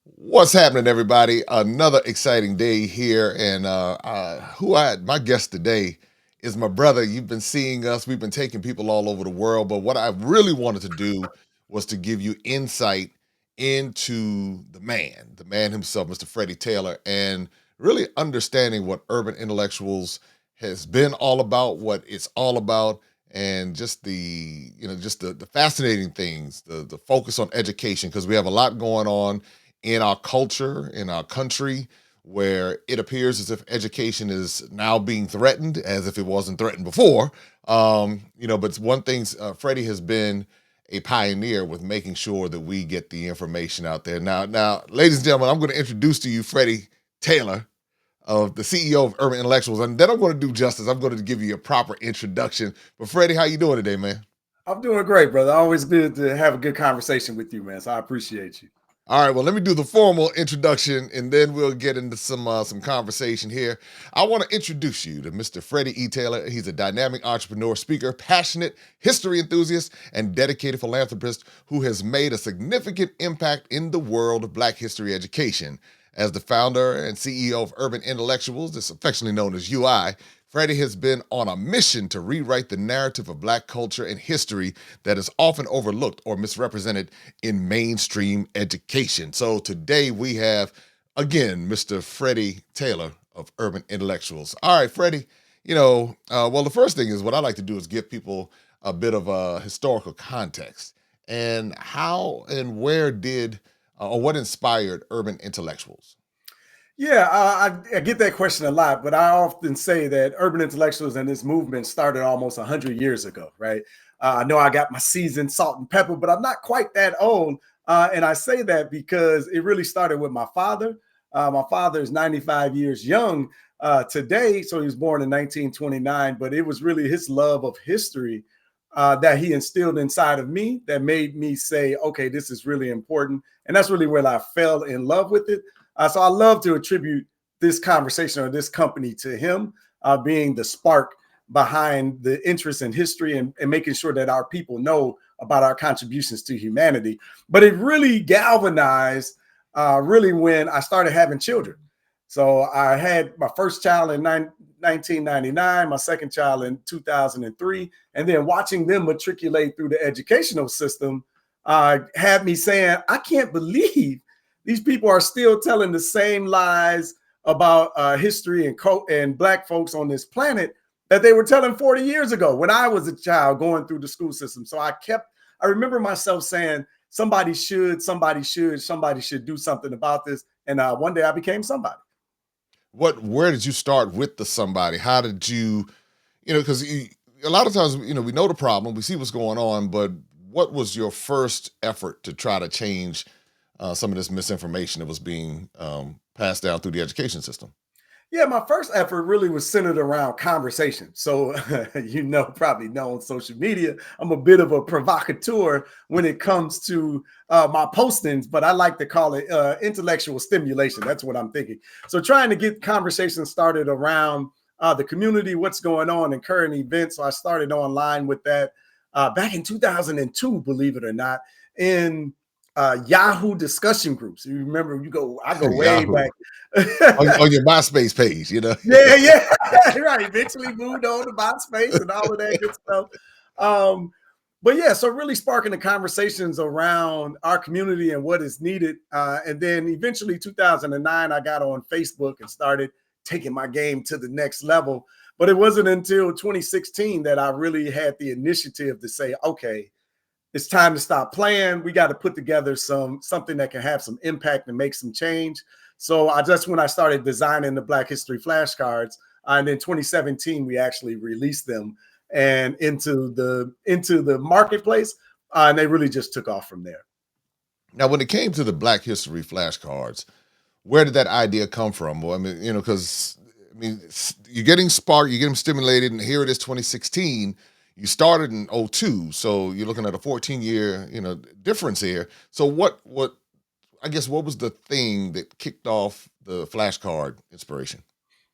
What's happening, everybody? Another exciting day here, and my guest today is my brother. You've been seeing us; we've been taking people all over the world, but what I really wanted to do was to give you insight into the man himself, Mr. Freddie Taylor, and really understanding what urban intellectuals has been all about, what it's all about, and just the fascinating things, the focus on education, because we have a lot going on in our culture, in our country, where it appears as if education is now being threatened, as if it wasn't threatened before. But one thing, Freddie has been a pioneer with making sure that we get the information out there. Now, ladies and gentlemen, I'm going to introduce to you Freddie Taylor, of the CEO of Urban Intellectuals, and then I'm going to do justice. I'm going to give you a proper introduction. But Freddie, how you doing today, man? I'm doing great, brother. Always good to have a good conversation with you, man. So I appreciate you. All right, well, let me do the formal introduction, and then we'll get into some conversation here. I want to introduce you to Mr. Freddie E. Taylor. He's a dynamic entrepreneur, speaker, passionate history enthusiast, and dedicated philanthropist who has made a significant impact in the world of Black history education. As the founder and CEO of Urban Intellectuals, this affectionately known as UI, Freddie has been on a mission to rewrite the narrative of Black culture and history that is often overlooked or misrepresented in mainstream education. So today we have, again, Mr. Freddie Taylor of Urban Intellectuals. All right, Freddie, the first thing is what I like to do is give people a bit of a historical context and how and where did or what inspired Urban Intellectuals? Yeah, I get that question a lot, but I often say that urban intellectuals and this movement started almost 100 years ago, right? I know I got my seasoned salt and pepper, but I'm not quite that old. And I say that because it really started with my father. My father is 95 years young today, so he was born in 1929, but it was really his love of history that he instilled inside of me that made me say, okay, this is really important. And that's really where I fell in love with it. So I love to attribute this conversation or this company to him being the spark behind the interest in history and making sure that our people know about our contributions to humanity. But it really galvanized really when I started having children. So I had my first child in 1999, my second child in 2003, and then watching them matriculate through the educational system had me saying, I can't believe these people are still telling the same lies about history and Black folks on this planet that they were telling 40 years ago when I was a child going through the school system. So I remember myself saying, somebody should do something about this. And one day I became somebody. Where did you start with the somebody? How did you, because a lot of times, we know the problem, we see what's going on, but what was your first effort to try to change some of this misinformation that was being passed down through the education system? Yeah, my first effort really was centered around conversation. So, probably know on social media, I'm a bit of a provocateur when it comes to my postings, but I like to call it intellectual stimulation. That's what I'm thinking. So, trying to get conversations started around the community, what's going on, and current events. So, I started online with that back in 2002, believe it or not, in Yahoo discussion groups. You remember, I go way Yahoo. back. On your MySpace page. Yeah, right. Eventually moved on to MySpace and all of that good stuff. Um, but yeah, so really sparking the conversations around our community and what is needed. And then eventually 2009, I got on Facebook and started taking my game to the next level. But it wasn't until 2016 that I really had the initiative to say, okay, it's time to stop playing. We got to put together something that can have some impact and make some change. So when I started designing the Black History flashcards, and in 2017 we actually released them and into the marketplace, and they really just took off from there. Now, when it came to the Black History flashcards, where did that idea come from? Well, because you're getting sparked, you're getting stimulated, and here it is, 2016. You started in '02, so you're looking at a 14-year, difference here. So what was the thing that kicked off the flashcard inspiration?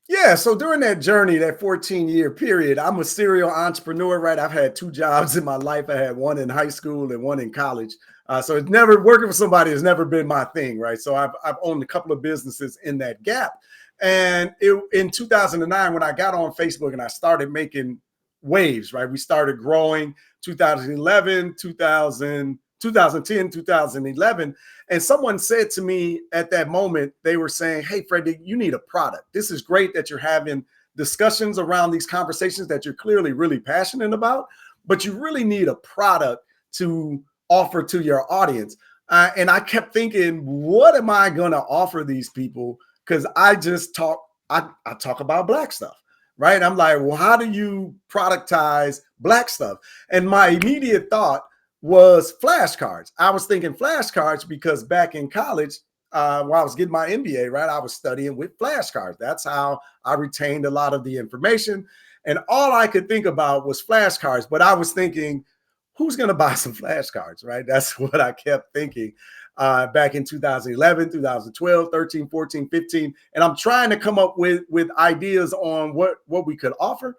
Yeah, so during that journey, that 14-year period, I'm a serial entrepreneur, right? I've had two jobs in my life. I had one in high school and one in college. So it's never working for somebody has never been my thing, right? So I've owned a couple of businesses in that gap. And in 2009, when I got on Facebook and I started making waves, right? We started growing 2011, 2010, 2011. And someone said to me at that moment, they were saying, hey, Freddie, you need a product. This is great that you're having discussions around these conversations that you're clearly really passionate about, but you really need a product to offer to your audience. And I kept thinking, what am I going to offer these people? Because I just talk, I talk about Black stuff, right? I'm like, well, how do you productize Black stuff? And my immediate thought was flashcards. I was thinking flashcards because back in college, while I was getting my MBA, right, I was studying with flashcards. That's how I retained a lot of the information. And all I could think about was flashcards. But I was thinking, who's going to buy some flashcards, right? That's what I kept thinking back in 2011, 2012, 13, 14, 15. And I'm trying to come up with ideas on what we could offer.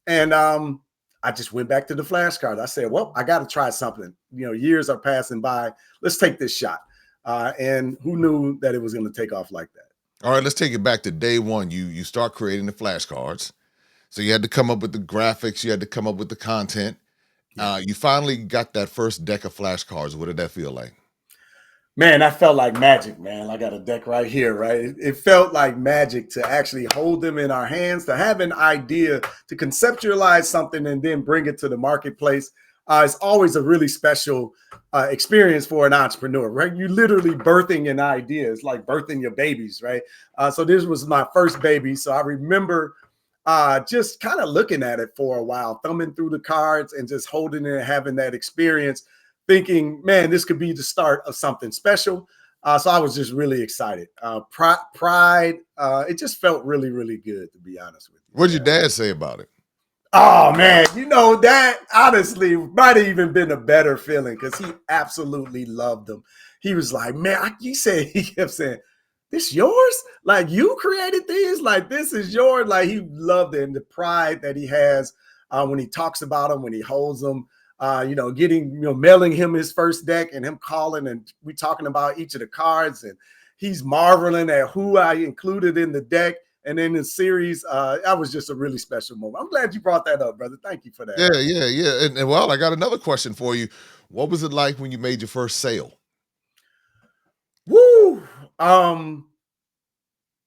And I just went back to the flashcards. I said, well, I got to try something. You know, years are passing by. Let's take this shot. And who knew that it was going to take off like that? All right, let's take it back to day one. You start creating the flashcards. So you had to come up with the graphics, you had to come up with the content. Yeah. You finally got that first deck of flashcards. What did that feel like? Man, that felt like magic, man. I got a deck right here, right? It felt like magic to actually hold them in our hands, to have an idea, to conceptualize something and then bring it to the marketplace. It's always a really special experience for an entrepreneur, right? You literally birthing an idea. It's like birthing your babies, right? So this was my first baby. So I remember just kind of looking at it for a while, thumbing through the cards and just holding it and having that experience, thinking, man, this could be the start of something special. So I was just really excited. Pride, it just felt really, really good, to be honest with you. What did your Yeah. dad say about it? Oh man, you know that honestly might have even been a better feeling because he absolutely loved them. He was like, man, he said he kept saying, "This yours? Like you created these? Like this is yours?" Like he loved it and the pride that he has when he talks about them, when he holds them. You know, getting mailing him his first deck and him calling and we talking about each of the cards and he's marveling at who I included in the deck. And then the series, that was just a really special moment. I'm glad you brought that up, brother. Thank you for that. Yeah, yeah, yeah. And well, I got another question for you. What was it like when you made your first sale? Woo! Um,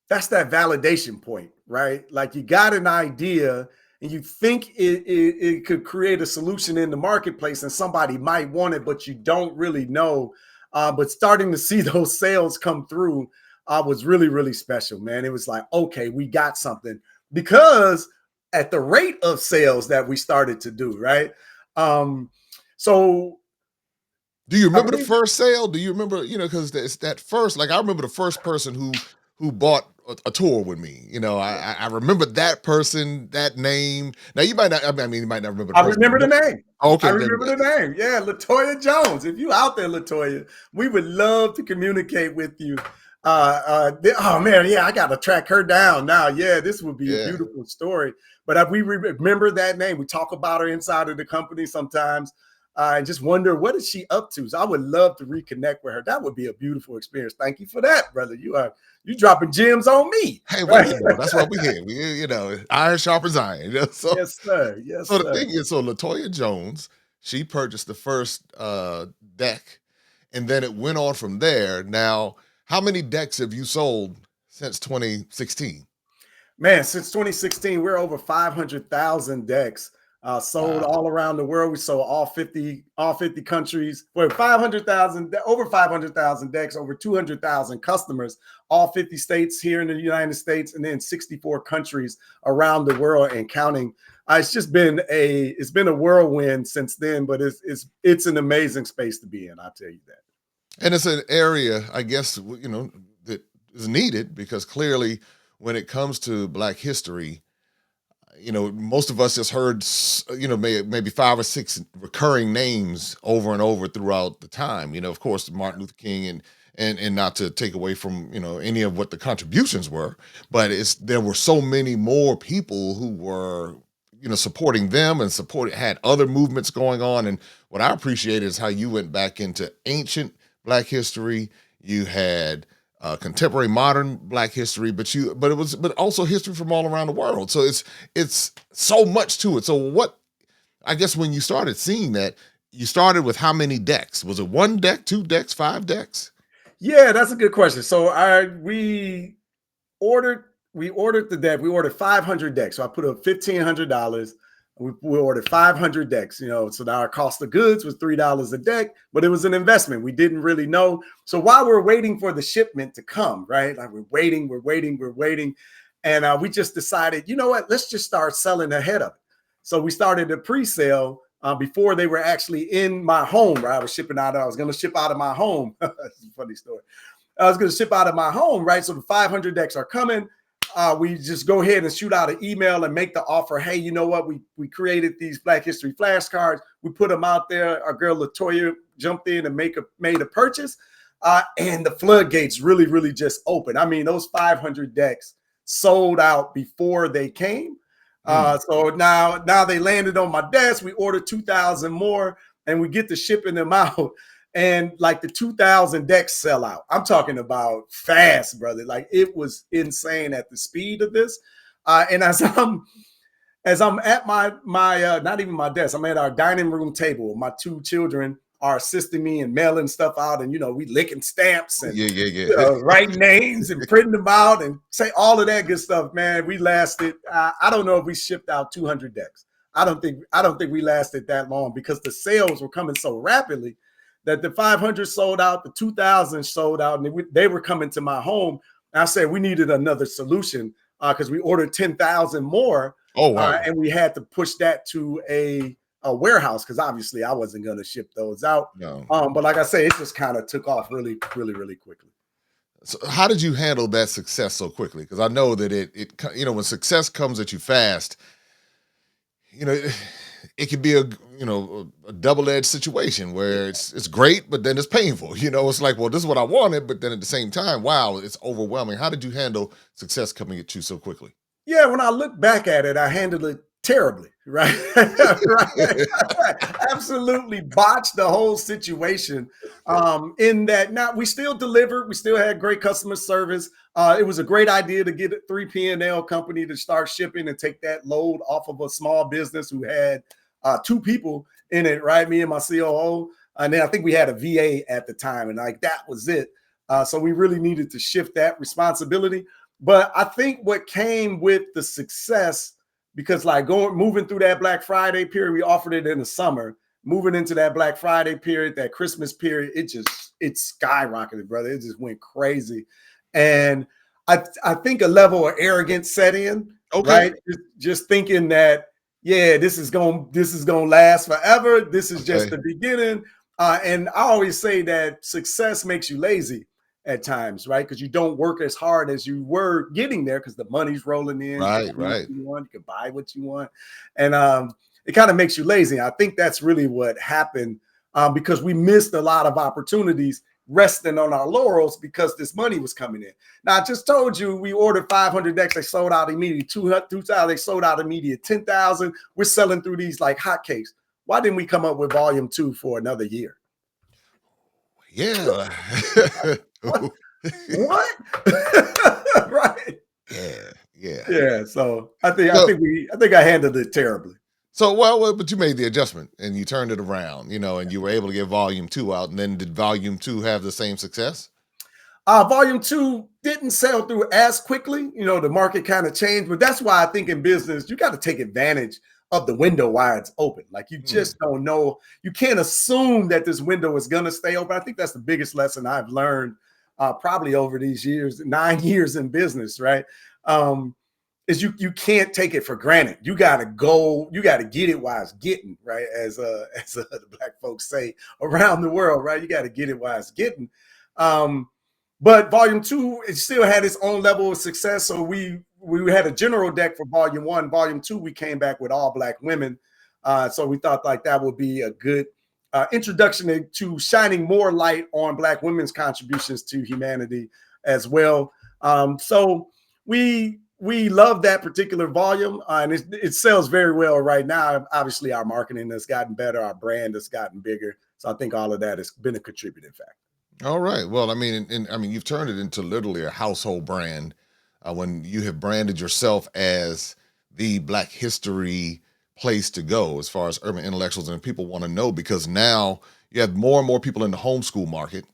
that's that validation point, right? Like you got an idea and you think it could create a solution in the marketplace and somebody might want it, but you don't really know. But starting to see those sales come through was really, really special, man. It was like, okay, we got something because at the rate of sales that we started to do, right? Um, so Do you I remember the believe first sale? Do you remember, because it's that first, like I remember the first person who bought a tour with me. I remember that person, that name. Now you might not, I mean, you might not remember the I person. remember the name. I Okay, then remember the name. Yeah, Latoya Jones. If you out there, Latoya, we would love to communicate with you. Oh man, yeah, I got to track her down now. Yeah, this would be a yeah. beautiful story. But if we remember that name, we talk about her inside of the company sometimes, and just wonder what is she up to. So I would love to reconnect with her. That would be a beautiful experience. Thank you for that, brother. You dropping gems on me, Hey, well, right? that's what we had. Iron sharpens iron. So Yes, sir. Yes, so the sir. thing is, so Latoya Jones, she purchased the first deck, and then it went on from there. Now, how many decks have you sold since 2016? Man, since 2016, we're over 500,000 decks sold Wow. all around the world. We sold all 50 countries. We're 500,000, over 500,000 decks, over 200,000 customers, all 50 states here in the United States, and then 64 countries around the world and counting. It's been a whirlwind since then, but it's an amazing space to be in. I'll tell you that. And it's an area, I guess, that is needed because clearly, when it comes to Black history, most of us just heard, maybe five or six recurring names over and over throughout the time. Of course, Martin Luther King and not to take away from any of what the contributions were, but there were so many more people who were supporting them and supporting had other movements going on. And what I appreciate is how you went back into ancient Black history. You had contemporary modern Black history, but also history from all around the world. So it's so much to it. So what I guess when you started seeing that, you started with how many decks? Was it one deck, two decks, five decks? Yeah, that's a good question. So we ordered the deck. We ordered 500 decks. So I put up $1,500. We ordered 500 decks, so now our cost of goods was $3 a deck, but it was an investment. We didn't really know. So while we're waiting for the shipment to come, right? Like we're waiting. And we just decided, you know what, let's just start selling ahead of it. So we started a pre-sale before they were actually in my home, right? I was going to ship out of my home. That's a funny story. I was going to ship out of my home, right? So the 500 decks are coming. We just go ahead and shoot out an email and make the offer. Hey, you know what? We created these Black History flashcards. We put them out there. Our girl Latoya jumped in and made a purchase. And the floodgates really, really just opened. I mean, those 500 decks sold out before they came. So now they landed on my desk. We ordered 2,000 more and we get to shipping them out. And like the 2,000 decks sell out. I'm talking about fast, brother. Like it was insane at the speed of this. And as I'm at my not even my desk, I'm at our dining room table. My two children are assisting me and mailing stuff out, and we licking stamps and Yeah. writing names and printing them out and say all of that good stuff. Man, we lasted. I don't know if we shipped out 200 decks. I don't think we lasted that long because the sales were coming so rapidly that the 500 sold out, the 2,000 sold out, and they were coming to my home. And I said we needed another solution because we ordered 10,000 more. Oh wow. And we had to push that to a warehouse because obviously I wasn't going to ship those out. No. But like I say, it just kind of took off really, really, really quickly. So how did you handle that success so quickly? Because I know that when success comes at you fast, you know, it can be a double-edged situation where it's great, but then it's painful. It's like, well, this is what I wanted, but then at the same time, wow, it's overwhelming. How did you handle success coming at you so quickly? Yeah, when I look back at it, I handled it terribly, right? Right. Absolutely botched the whole situation. In that now we still delivered, we still had great customer service. It was a great idea to get a 3P&L company to start shipping and take that load off of a small business who had two people in it, right? Me and my COO. And then I think we had a VA at the time, and like that was it. So we really needed to shift that responsibility. But I think what came with the success, because like moving through that Black Friday period, we offered it in the summer. Moving into that Black Friday period, that Christmas period, it skyrocketed, brother. It just went crazy. And I think a level of arrogance set in, Okay. right? Just thinking that, yeah, this is gonna last forever. This is just Okay. the beginning. And I always say that success makes you lazy at times, right? Because you don't work as hard as you were getting there because the money's rolling in. You can Right. do what Right. you want, you can buy what you want. And it kind of makes you lazy. I think that's really what happened because we missed a lot of opportunities resting on our laurels because this money was coming in. Now, I just told you we ordered 500 decks. They sold out immediately. 2,000, they sold out immediately. 10,000. We're selling through these like hotcakes. Why didn't we come up with volume 2 for another year? Yeah. What? What? Right. Yeah. Yeah. Yeah. So I So, think I handled it terribly. but you made the adjustment and you turned it around, and you were able to get volume two out. And then did volume two have the same success? Volume 2 didn't sell through as quickly. The market kind of changed, but that's why I think in business, you got to take advantage of the window while it's open. Like you just don't know. You can't assume that this window is going to stay open. I think that's the biggest lesson I've learned probably over these years, 9 years in business, right? Is you can't take it for granted. You got to get it while it's getting, right? As the Black folks say around the world, right? You got to get it while it's getting. But volume 2, it still had its own level of success. So we had a general deck for volume 1. Volume 2, we came back with all Black women. So we thought like that would be a good introduction to shining more light on Black women's contributions to humanity as well. So we we love that particular volume, and it sells very well right now. Obviously, our marketing has gotten better, our brand has gotten bigger. So I think all of that has been a contributing factor. All right. Well, I mean, I mean, you've turned it into literally a household brand when you have branded yourself as the Black History place to go as far as urban intellectuals, and people want to know because now you have more and more people in the homeschool market.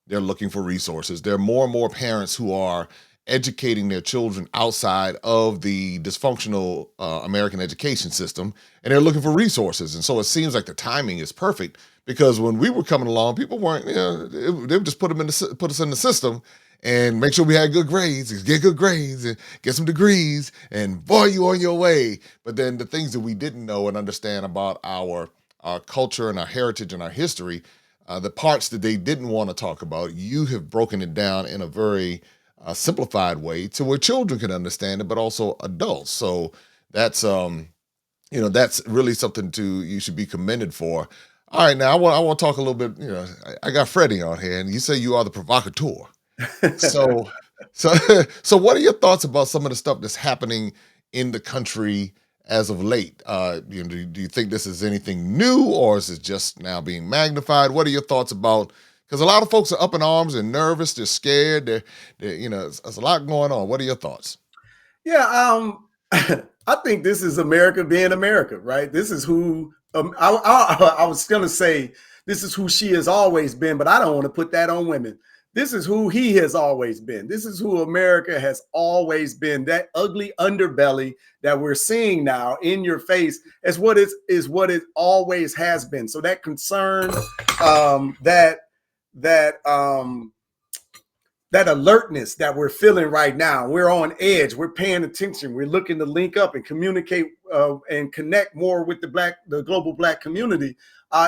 They're looking for resources. There are more and more parents who are educating their children outside of the dysfunctional American education system, and they're looking for resources. And so it seems like the timing is perfect because when we were coming along, people weren't. They would just put us in the system and make sure we had good grades, get good grades, and get some degrees, and boy, you on your way. But then the things that we didn't know and understand about our culture and our heritage and our history, the parts that they didn't want to talk about, you have broken it down in a very simplified way to where children can understand it, but also adults. So that's that's really something you should be commended for. All right, now I want to talk a little bit. I got Freddie on here, and you say you are the provocateur. So so so what are your thoughts about some of the stuff that's happening in the country as of late? Do you think this is anything new, or is it just now being magnified? What are your thoughts about? Because a lot of folks are up in arms and nervous. They're scared. There's a lot going on. What are your thoughts? Yeah, I think this is America being America, right? This is who I was going to say this is who she has always been, but I don't want to put that on women. This is who he has always been. This is who America has always been. That ugly underbelly that we're seeing now in your face is what it always has been. So that concern, that that alertness that we're feeling right now, we're on edge, we're paying attention, we're looking to link up and communicate and connect more with the global Black community,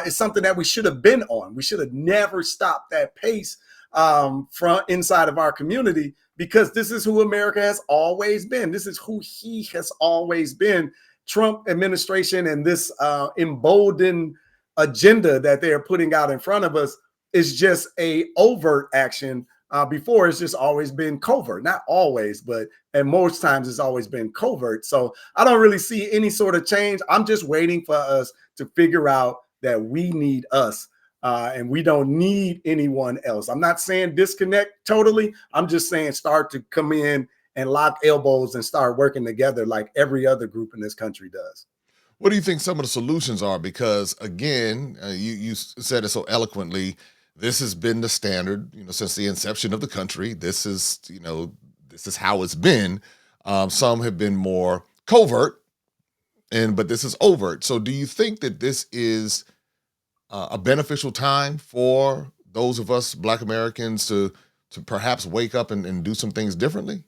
is something that we should have been on. We should have never stopped that pace from inside of our community, because this is who America has always been. This is who he has always been. Trump administration and this emboldened agenda that they are putting out in front of us is just a overt action. Before, it's just always been covert, not always, but and most times it's always been covert. So I don't really see any sort of change. I'm just waiting for us to figure out that we need us, and we don't need anyone else. I'm not saying disconnect totally. I'm just saying start to come in and lock elbows and start working together like every other group in this country does. What do you think some of the solutions are? Because again, you said it so eloquently. This has been the standard, since the inception of the country. This is how it's been. Some have been more covert, but this is overt. So, do you think that this is a beneficial time for those of us Black Americans to perhaps wake up and do some things differently?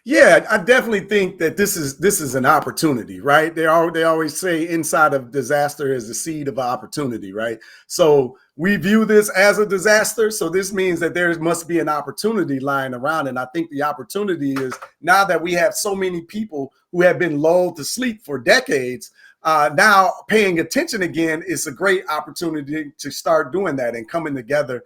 Yeah, I definitely think that this is an opportunity, right? They always say inside of disaster is the seed of opportunity, right? So we view this as a disaster. So this means that there must be an opportunity lying around. And I think the opportunity is now that we have so many people who have been lulled to sleep for decades, now paying attention again is a great opportunity to start doing that and coming together,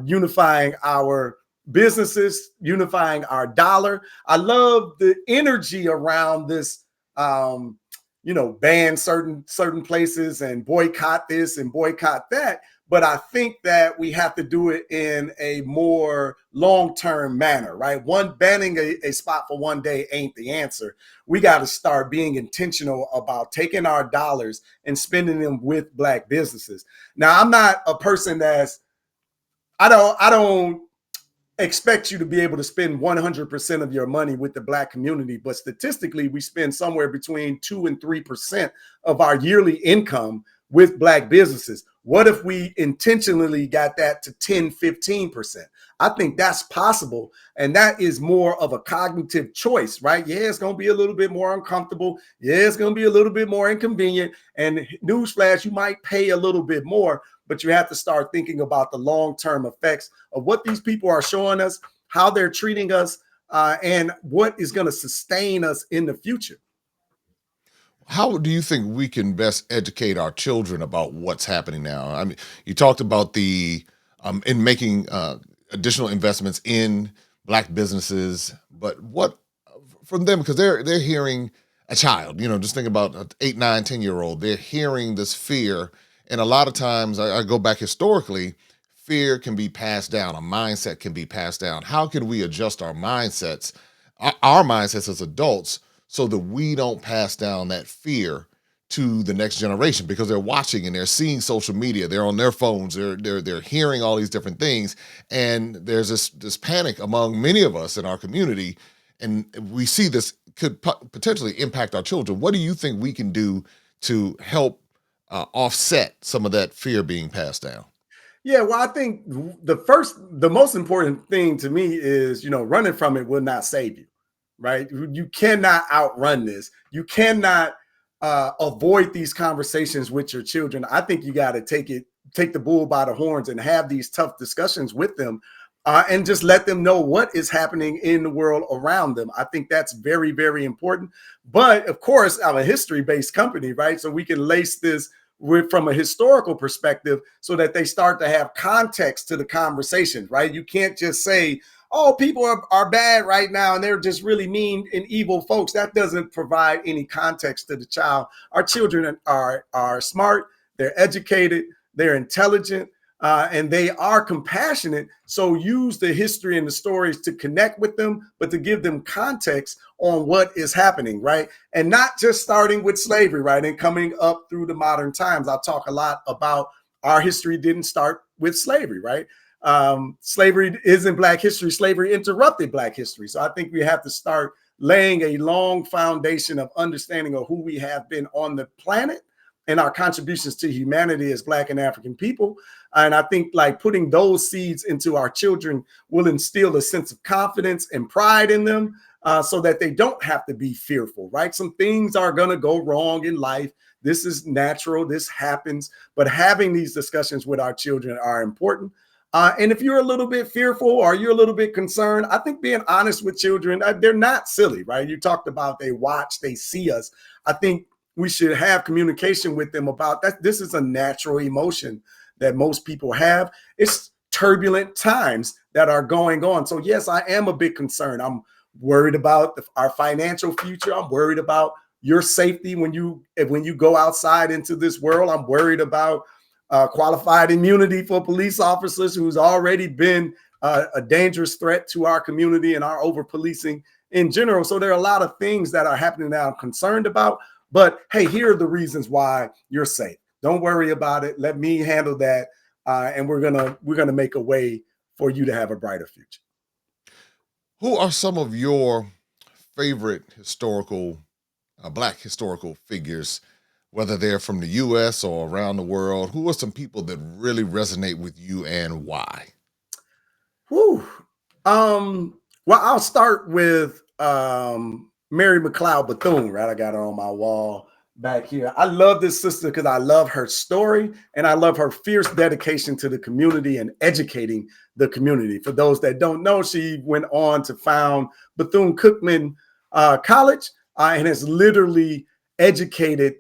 unifying our businesses, unifying our dollar. I love the energy around this, ban certain places and boycott this and boycott that. But I think that we have to do it in a more long-term manner, right? Banning a spot for one day ain't the answer. We got to start being intentional about taking our dollars and spending them with Black businesses. Now, I'm not a person I don't expect you to be able to spend 100% of your money with the Black community, but statistically, we spend somewhere between 2 and 3% of our yearly income with Black businesses. What if we intentionally got that to 10, 15%? I think that's possible. And that is more of a cognitive choice, right? Yeah, it's going to be a little bit more uncomfortable. Yeah, it's going to be a little bit more inconvenient. And newsflash, you might pay a little bit more, but you have to start thinking about the long-term effects of what these people are showing us, how they're treating us, and what is going to sustain us in the future. How do you think we can best educate our children about what's happening now? I mean, you talked about in making additional investments in Black businesses, but what from them, because they're hearing a child. Just think about an 8, 9, 10 year old. They're hearing this fear, and a lot of times I go back historically. Fear can be passed down. A mindset can be passed down. How can we adjust our mindsets, our mindsets as adults, so that we don't pass down that fear to the next generation, because they're watching and they're seeing social media, they're on their phones, they're hearing all these different things, and there's this panic among many of us in our community, and we see this could potentially impact our children. What do you think we can do to help offset some of that fear being passed down? Yeah, well, I think the most important thing to me is, running from it will not save you, right? You cannot outrun this. You cannot avoid these conversations with your children. I think you got to take the bull by the horns and have these tough discussions with them, and just let them know what is happening in the world around them. I think that's very, very important. But of course, I'm a history-based company, right? So we can lace this from a historical perspective so that they start to have context to the conversation, right? You can't just say, oh, people are bad right now and they're just really mean and evil folks. That doesn't provide any context to the child. Our children are smart, they're educated, they're intelligent, and they are compassionate. So use the history and the stories to connect with them, but to give them context on what is happening, right? And not just starting with slavery, right? And coming up through the modern times. I talk a lot about our history didn't start with slavery, right? Slavery isn't Black history. Slavery interrupted Black history. So I think we have to start laying a long foundation of understanding of who we have been on the planet and our contributions to humanity as Black and African people. And I think like putting those seeds into our children will instill a sense of confidence and pride in them, so that they don't have to be fearful, right? Some things are going to go wrong in life. This is natural. This happens. But having these discussions with our children are important. And if you're a little bit fearful or you're a little bit concerned, I think being honest with children, they're not silly, right? You talked about they watch, they see us. I think we should have communication with them about that. This is a natural emotion that most people have. It's turbulent times that are going on. So yes, I am a bit concerned. I'm worried about our financial future. I'm worried about your safety when you go outside into this world. I'm worried about qualified immunity for police officers who's already been a dangerous threat to our community and our over policing in general. So there are a lot of things that are happening that I'm concerned about. But hey, here are the reasons why you're safe. Don't worry about it. Let me handle that, and we're gonna make a way for you to have a brighter future. Who are some of your favorite Black historical figures, whether they're from the U.S. or around the world? Who are some people that really resonate with you, and why? Whew. Well, I'll start with Mary McLeod Bethune, right? I got her on my wall back here. I love this sister because I love her story and I love her fierce dedication to the community and educating the community. For those that don't know, she went on to found Bethune-Cookman College, and has literally educated,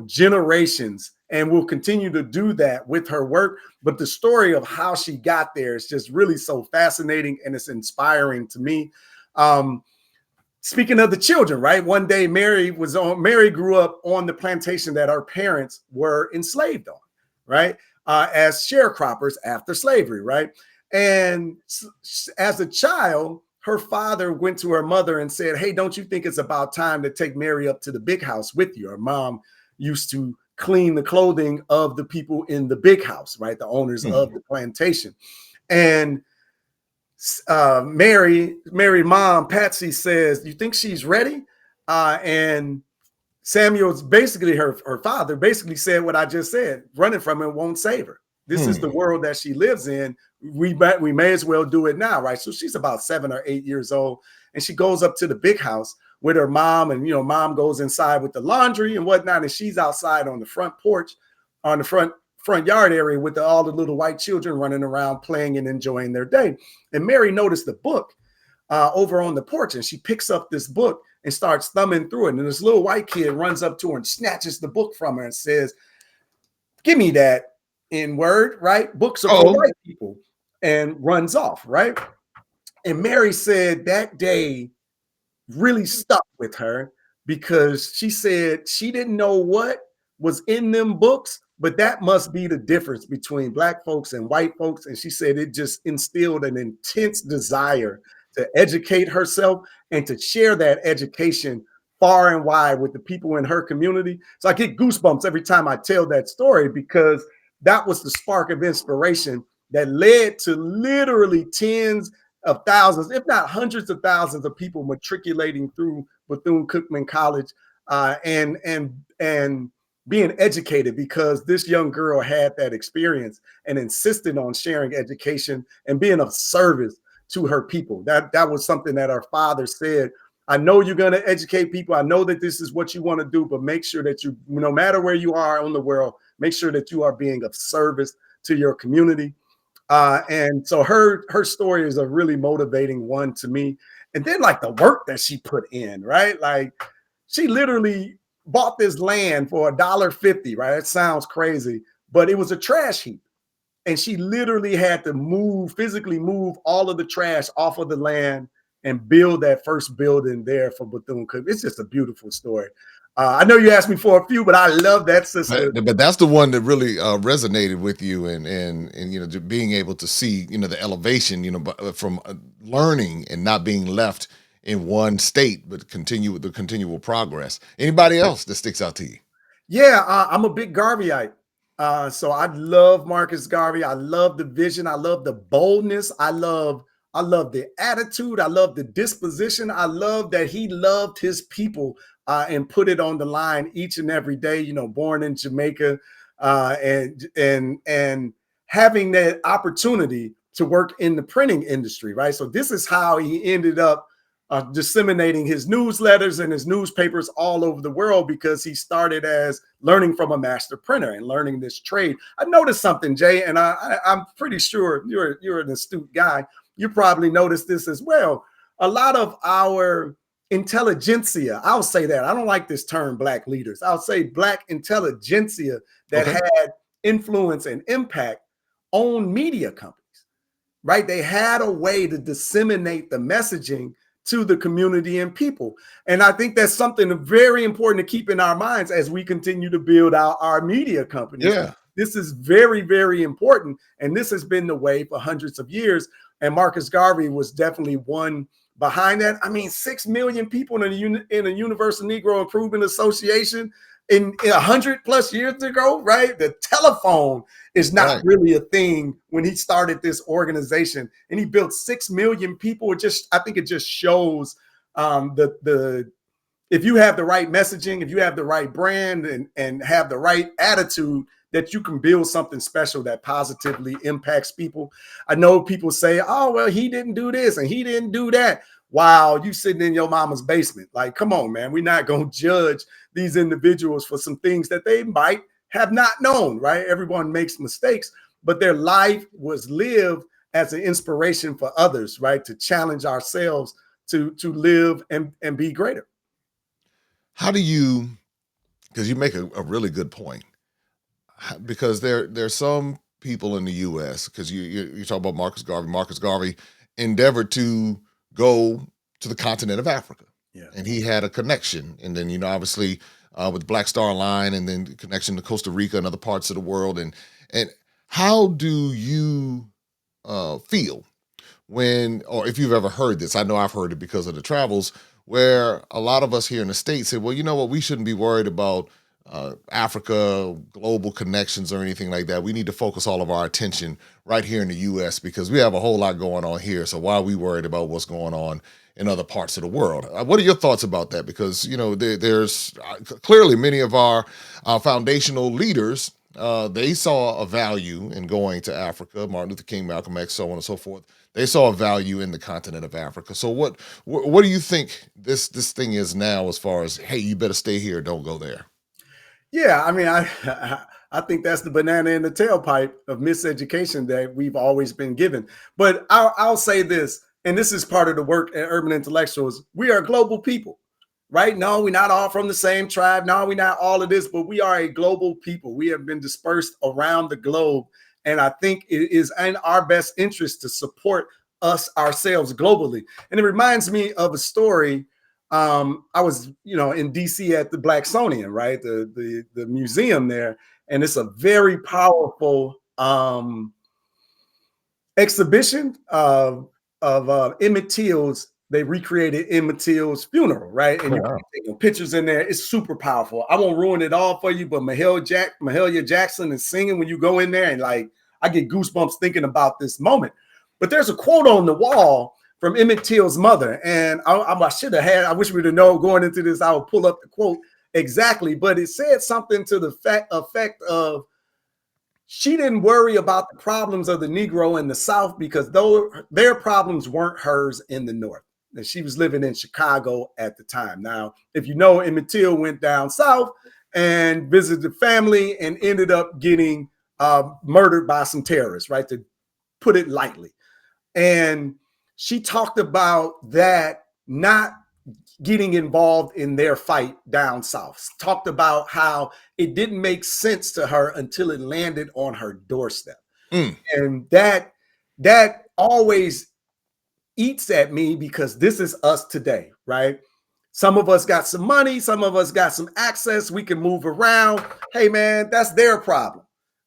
generations, and will continue to do that with her work. But the story of how she got there is just really so fascinating, and it's inspiring to me. Speaking of the children, right? One day Mary grew up on the plantation that her parents were enslaved on, right? As sharecroppers after slavery, right? And as a child, her father went to her mother and said, hey, don't you think it's about time to take Mary up to the big house with you? Her mom used to clean the clothing of the people in the big house, right? The owners of the plantation. And Mary mom, Patsy, says, you think she's ready? And Samuel's basically her father basically said what I just said. Running from it won't save her. This is the world that she lives in. We may as well do it now, right? So she's about 7 or 8 years old, and she goes up to the big house with her mom, and mom goes inside with the laundry and whatnot, and she's outside on the front porch, on the front yard area with all the little white children running around playing and enjoying their day. And Mary noticed the book over on the porch, and she picks up this book and starts thumbing through it. And this little white kid runs up to her and snatches the book from her and says, give me that N-word, right? Books are for white people, and runs off, right? And Mary said that day really stuck with her because she said she didn't know what was in them books, but that must be the difference between black folks and white folks. And she said it just instilled an intense desire to educate herself and to share that education far and wide with the people in her community. So I get goosebumps every time I tell that story because that was the spark of inspiration that led to literally tens of thousands, if not hundreds of thousands of people matriculating through Bethune-Cookman College and being educated because this young girl had that experience and insisted on sharing education and being of service to her people. That was something that our father said. I know you're going to educate people. I know that this is what you want to do, but make sure that you, no matter where you are in the world, make sure that you are being of service to your community. And so her story is a really motivating one to me. And then like the work that she put in, right? Like she literally bought this land for $1.50, right? It sounds crazy, but it was a trash heap. And she literally had to physically move all of the trash off of the land and build that first building there for Bethune-Cookman. It's just a beautiful story. I know you asked me for a few, but I love that sister. But that's the one that really resonated with you, and you know, being able to see, you know, the elevation, you know, from learning and not being left in one state, but continue with the continual progress. Anybody else that sticks out to you? Yeah, I'm a big Garveyite. So I love Marcus Garvey. I love the vision. I love the boldness. I love the attitude. I love the disposition. I love that he loved his people and put it on the line each and every day. You know, born in Jamaica, and having that opportunity to work in the printing industry, right? So this is how he ended up disseminating his newsletters and his newspapers all over the world because he started as learning from a master printer and learning this trade. I noticed something, Jay, and I'm pretty sure you're an astute guy. You probably noticed this as well. A lot of our intelligentsia, I'll say that. I don't like this term black leaders. I'll say black intelligentsia that Okay. had influence and impact on media companies, right? They had a way to disseminate the messaging to the community and people. And I think that's something very important to keep in our minds as we continue to build out our media companies. Yeah. This is very, very important. And this has been the way for hundreds of years. And Marcus Garvey was definitely one behind that. I mean, 6 million people in a Universal Negro Improvement Association in 100 plus years ago, right? The telephone is not Right. really a thing when he started this organization, and he built 6 million people. I think it just shows the if you have the right messaging, if you have the right brand and have the right attitude, that you can build something special that positively impacts people. I know people say, oh, well, he didn't do this and he didn't do that while you sitting in your mama's basement. Like, come on, man. We're not going to judge these individuals for some things that they might have not known, right? Everyone makes mistakes, but their life was lived as an inspiration for others, right? To challenge ourselves to live and be greater. How do you? Because you make a really good point. Because there's some people in the U.S. because you talk about Marcus Garvey. Marcus Garvey endeavored to go to the continent of Africa, Yeah. and he had a connection. And then, you know, obviously with Black Star Line, and then the connection to Costa Rica and other parts of the world. And how do you feel when, or if you've ever heard this? I know I've heard it because of the travels, where a lot of us here in the States say, well, you know what, we shouldn't be worried about Africa, global connections, or anything like that. We need to focus all of our attention right here in the US because we have a whole lot going on here. So why are we worried about what's going on in other parts of the world? What are your thoughts about that? Because, you know, there's clearly many of our foundational leaders. They saw a value in going to Africa. Martin Luther King, Malcolm X, so on and so forth. They saw a value in the continent of Africa. So what do you think this thing is now, as far as, hey, you better stay here, don't go there? Yeah, I mean, I think that's the banana in the tailpipe of miseducation that we've always been given. But I'll say this, and this is part of the work at Urban Intellectuals. We are global people, right? No, we're not all from the same tribe. No, we're not all of this, but we are a global people. We have been dispersed around the globe, and I think it is in our best interest to support us ourselves globally. And it reminds me of a story. I was, in DC at the Blacksonian, right? The museum there. And it's a very powerful exhibition of Emmett Till's. They recreated Emmett Till's funeral, right? And Oh, you wow. can take pictures in there. It's super powerful. I won't ruin it all for you, but Mahalia Jackson is singing when you go in there, and like I get goosebumps thinking about this moment. But there's a quote on the wall from Emmett Till's mother, and I should have had. I wish we'd have known going into this. I would pull up the quote exactly, but it said something to the effect of, she didn't worry about the problems of the Negro in the South because their problems weren't hers in the North. And she was living in Chicago at the time. Now, if you know, Emmett Till went down south and visited family and ended up getting murdered by some terrorists, right? To put it lightly. And she talked about that not getting involved in their fight down south. Talked about how it didn't make sense to her until it landed on her doorstep. Mm. And that always eats at me because this is us today, right? Some of us got some money, some of us got some access, we can move around. Hey man, that's their problem,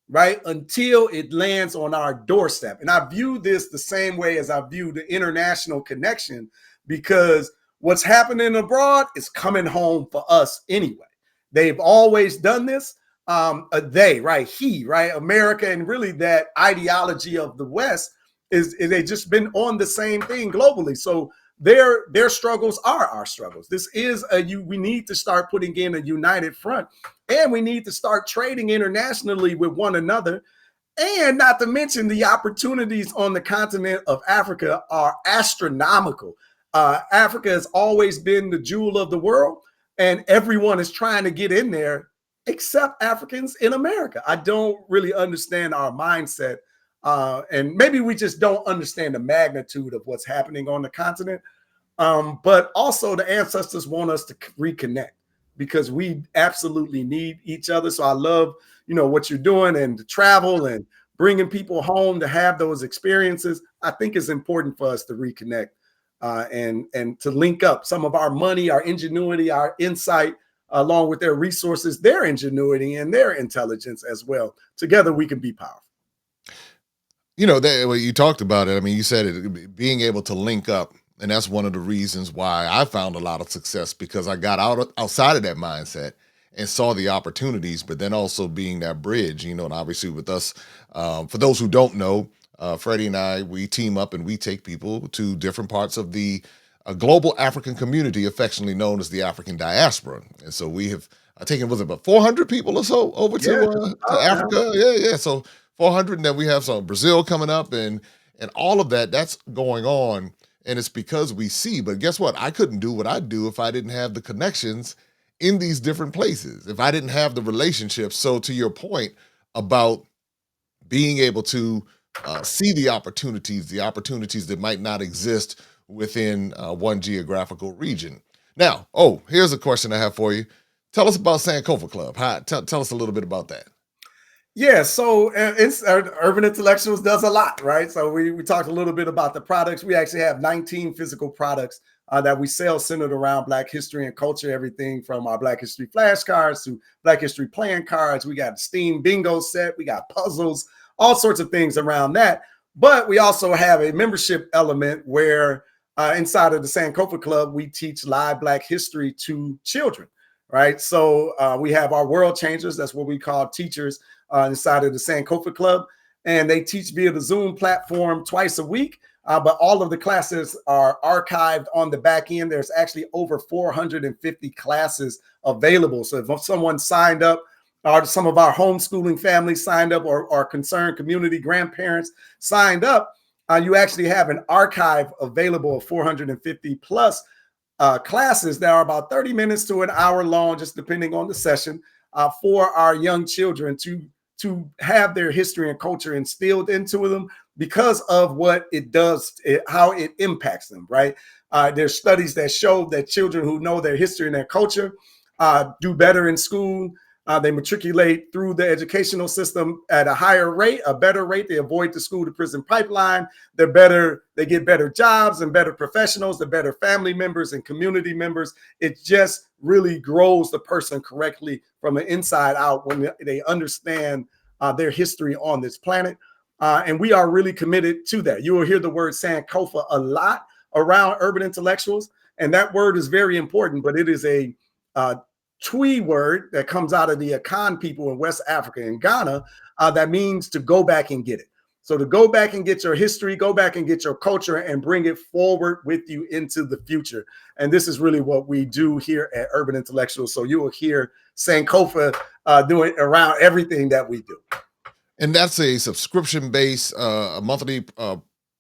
right? Until it lands on our doorstep. And I view this the same way as I view the international connection, because what's happening abroad is coming home for us anyway. They've always done this. Right? America, and really that ideology of the West is they just been on the same thing globally. So their struggles are our struggles. This is we need to start putting in a united front, and we need to start trading internationally with one another. And not to mention the opportunities on the continent of Africa are astronomical. Africa has always been the jewel of the world, and everyone is trying to get in there except Africans in America. I don't really understand our mindset. And maybe we just don't understand the magnitude of what's happening on the continent. But also the ancestors want us to reconnect because we absolutely need each other. So I love, what you're doing, and the travel and bringing people home to have those experiences. I think it's important for us to reconnect and to link up some of our money, our ingenuity, our insight, along with their resources, their ingenuity, and their intelligence as well. Together, we can be powerful. Well, you talked about it. I mean, you said it, being able to link up, and that's one of the reasons why I found a lot of success, because I got outside of that mindset and saw the opportunities, but then also being that bridge, and obviously with us, for those who don't know, Freddie and I, we team up and we take people to different parts of the global African community, affectionately known as the African diaspora. And so we have taken, was it about 400 people or so over Yeah, to Africa? Yeah, yeah. So 400, and then we have some Brazil coming up, and all of that's going on. And it's because we see. But guess what? I couldn't do what I do if I didn't have the connections in these different places, if I didn't have the relationships. So to your point about being able to see the opportunities that might not exist within one geographical region. Now, here's a question I have for you. Tell us about Sankofa Club. Tell us a little bit about that. Yeah, so Urban Intellectuals does a lot, right? So we talked a little bit about the products. We actually have 19 physical products that we sell centered around Black history and culture, everything from our Black History flashcards to Black History playing cards. We got a Steam bingo set, we got puzzles, all sorts of things around that. But we also have a membership element where inside of the Sankofa Club, we teach live Black history to children, right? So we have our world changers, that's what we call teachers, inside of the Sankofa Club, and they teach via the Zoom platform twice a week. But all of the classes are archived on the back end. There's actually over 450 classes available. So if someone signed up, or some of our homeschooling families signed up, or concerned community grandparents signed up, you actually have an archive available of 450 plus classes that are about 30 minutes to an hour long, just depending on the session, for our young children to have their history and culture instilled into them because of what it does, how it impacts them, right? There's studies that show that children who know their history and their culture do better in school, They matriculate through the educational system at a higher rate, a better rate. They avoid the school to prison pipeline. They're better. They get better jobs and better professionals. They're better family members and community members. It just really grows the person correctly from the inside out when they understand their history on this planet. And we are really committed to that. You will hear the word Sankofa a lot around urban intellectuals. And that word is very important, but it is a Twi word that comes out of the Akan people in West Africa and Ghana that means to go back and get it. So to go back and get your history, go back and get your culture and bring it forward with you into the future. And this is really what we do here at Urban Intellectuals. So you will hear Sankofa doing around everything that we do. And that's a subscription-based, a monthly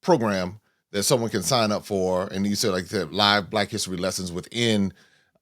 program that someone can sign up for. And you said, like, the live Black History lessons within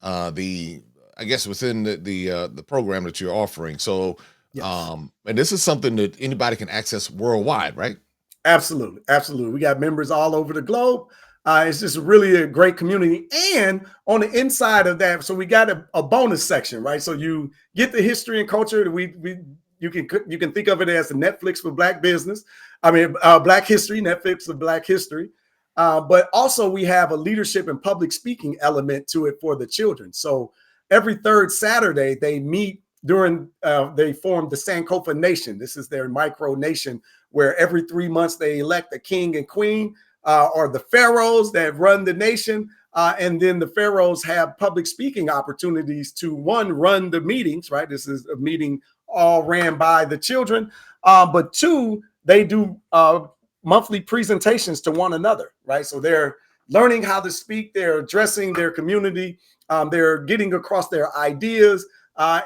I guess within the program that you're offering. So, Yes. And this is something that anybody can access worldwide, right? Absolutely. Absolutely. We got members all over the globe. It's just really a great community. And on the inside of that, so we got a bonus section, right? So you get the history and culture that you can think of it as the Netflix for Black business. I mean, Black history, Netflix for Black history. But also we have a leadership and public speaking element to it for the children. So every third Saturday they meet they form the Sankofa Nation. This is their micro nation where every 3 months they elect a king and queen or the pharaohs that run the nation. And then the pharaohs have public speaking opportunities to run the meetings, right? This is a meeting all ran by the children. But two, they do monthly presentations to one another, right? So they're learning how to speak, they're addressing their community, they're getting across their ideas,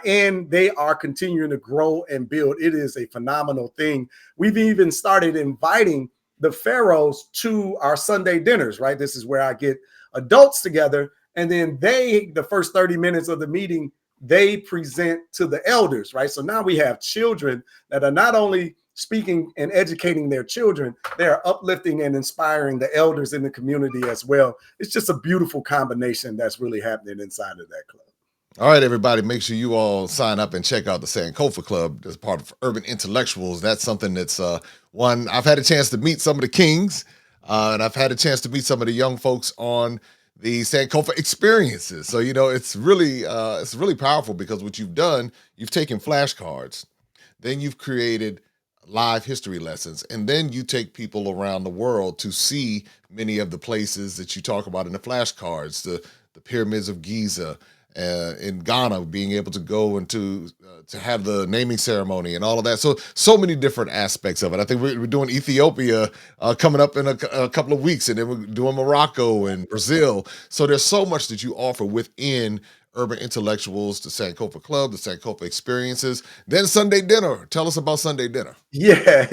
and they are continuing to grow and build. It is a phenomenal thing. We've even started inviting the pharaohs to our Sunday dinners, right? This is where I get adults together, and then the first 30 minutes of the meeting, they present to the elders, right? So now we have children that are not only speaking and educating their children, they're uplifting and inspiring the elders in the community as well. It's just a beautiful combination that's really happening inside of that club. All right, everybody, make sure you all sign up and check out the Sankofa Club as part of Urban Intellectuals. That's something that's one, I've had a chance to meet some of the kings, and I've had a chance to meet some of the young folks on the Sankofa experiences. So, it's really powerful because what you've done, you've taken flashcards, then you've created live history lessons, and then you take people around the world to see many of the places that you talk about in the flashcards, the pyramids of Giza, in Ghana, being able to go and to have the naming ceremony and all of that. So many different aspects of it. I think we're doing Ethiopia coming up in a couple of weeks, and then we're doing Morocco and Brazil. So there's so much that you offer within Urban Intellectuals, the Sankofa Club, the Sankofa experiences. Then Sunday dinner. Tell us about Sunday dinner. Yeah.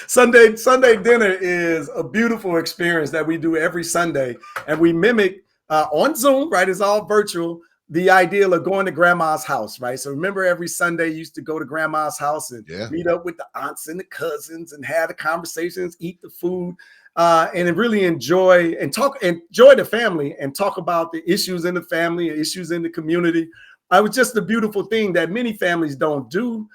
Sunday dinner is a beautiful experience that we do every Sunday, and we mimic on Zoom, right? It's all virtual. The ideal of going to grandma's house, right? So remember, every Sunday you used to go to grandma's house and meet up with the aunts and the cousins and have the conversations, eat the food, and really enjoy the family and talk about the issues in the family, issues in the community. It was just a beautiful thing that many families don't do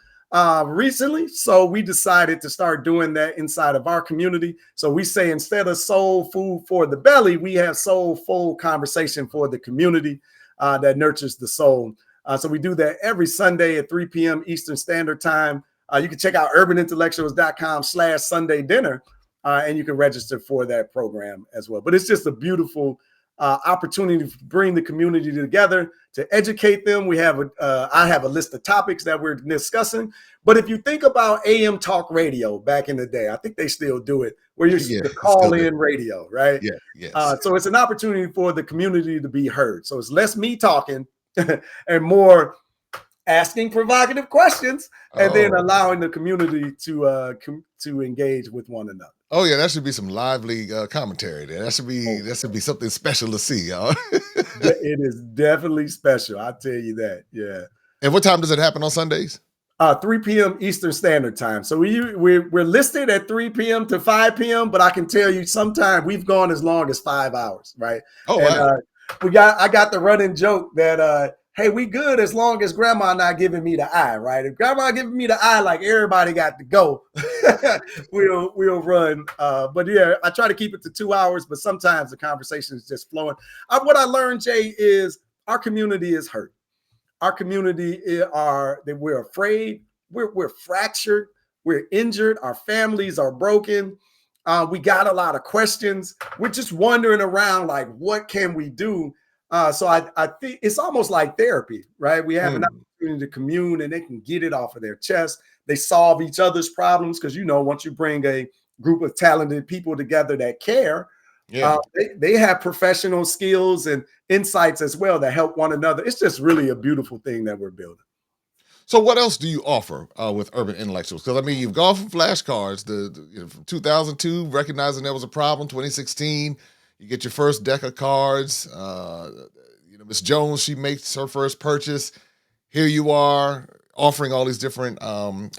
recently. So we decided to start doing that inside of our community. So we say, instead of soul food for the belly, we have soulful conversation for the community that nurtures the soul. So we do that every Sunday at 3 p.m. Eastern Standard Time. You can check out urbanintellectuals.com/Sunday dinner, and you can register for that program as well. But it's just a beautiful opportunity to bring the community together, to educate them. I have a list of topics that we're discussing. But if you think about AM talk radio back in the day, I think they still do it, where you're call in radio, right? Yeah, yes. So it's an opportunity for the community to be heard. So it's less me talking and more asking provocative questions, and then allowing the community to engage with one another. Oh yeah, that should be some lively commentary there. That should be something special to see, y'all. It is definitely special. I tell you that. Yeah. And what time does it happen on Sundays? 3 p.m. Eastern Standard Time. So we're listed at 3 p.m. to 5 p.m., but I can tell you sometimes we've gone as long as 5 hours, right? Oh, wow. And I got the running joke that hey, we good as long as grandma not giving me the eye, right? If grandma giving me the eye, like everybody got to go, we'll run. But yeah, I try to keep it to 2 hours, but sometimes the conversation is just flowing. What I learned, Jay, is our community is hurt. Our community are that we're afraid, we're fractured, we're injured, our families are broken. We got a lot of questions. We're just wandering around like, what can we do? So I think it's almost like therapy, right? We have an opportunity to commune and they can get it off of their chest. They solve each other's problems because, once you bring a group of talented people together that care, Yeah. they have professional skills and insights as well that help one another. It's just really a beautiful thing that we're building. So what else do you offer with Urban Intellectuals? Because I mean, you've gone from flashcards from 2002, recognizing there was a problem. 2016, you get your first deck of cards. Miss Jones, she makes her first purchase. Here you are offering all these different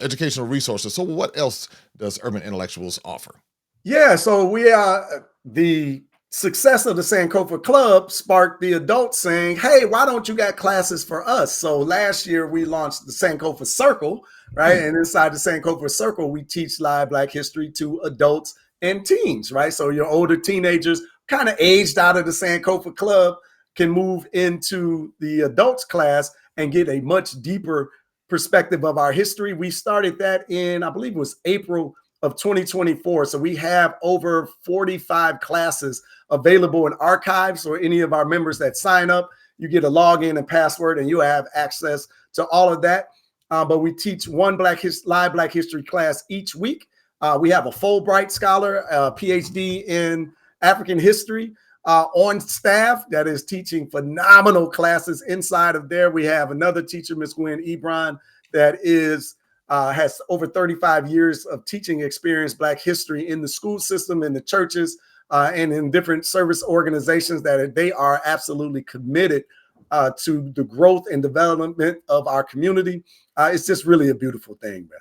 educational resources. So what else does Urban Intellectuals offer? Yeah, so we are the success of the Sankofa Club sparked the adults saying, hey, why don't you got classes for us? So last year we launched the Sankofa Circle, right? And inside the Sankofa Circle, we teach live Black history to adults and teens, right? So your older teenagers kind of aged out of the Sankofa Club can move into the adults class and get a much deeper perspective of our history. We started that in, I believe it was April of 2024. So we have over 45 classes available in archives, or any of our members that sign up, you get a login and password and you have access to all of that. But we teach one live Black history class each week. We have a Fulbright scholar, PhD in African history on staff that is teaching phenomenal classes inside of there. We have another teacher, Ms. Gwen Ebron, that has over 35 years of teaching experience, Black history in the school system, in the churches, and in different service organizations that they are absolutely committed to the growth and development of our community. It's just really a beautiful thing, man.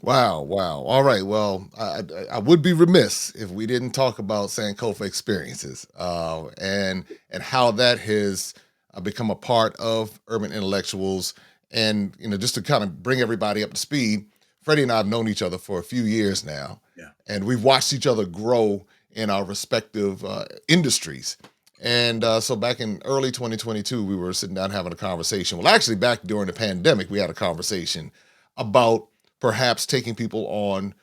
Wow, wow. All right. Well, I would be remiss if we didn't talk about Sankofa experiences and how that has become a part of Urban Intellectuals. And just to kind of bring everybody up to speed, Freddie and I have known each other for a few years now, Yeah. and we've watched each other grow in our respective industries. And so back in early 2022, we were sitting down having a conversation. Well, actually, back during the pandemic, we had a conversation about perhaps taking people on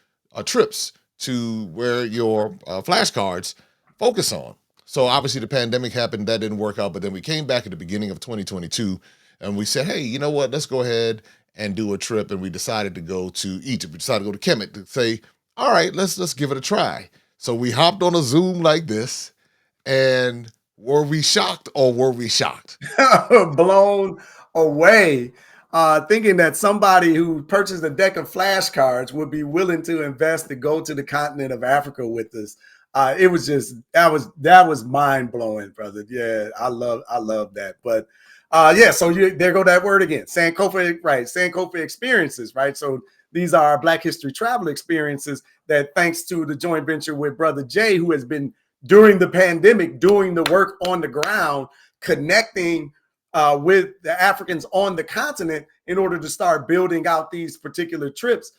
trips to where your flashcards focus on. So obviously the pandemic happened, that didn't work out, but then we came back at the beginning of 2022 and we said, hey, you know what, let's go ahead and do a trip. And we decided to go to Egypt. We decided to go to Kemet to say, all right, let's give it a try. So we hopped on a Zoom like this, and were we shocked or were we shocked? Blown away. Thinking that somebody who purchased a deck of flashcards would be willing to invest to go to the continent of Africa with us. It was just that was mind blowing, brother. Yeah, I love that. But yeah, so there go that word again, Sankofa, right? Sankofa experiences, right? So these are Black History travel experiences that, thanks to the joint venture with Brother Jay, who has been during the pandemic doing the work on the ground, connecting with the Africans on the continent in order to start building out these particular trips.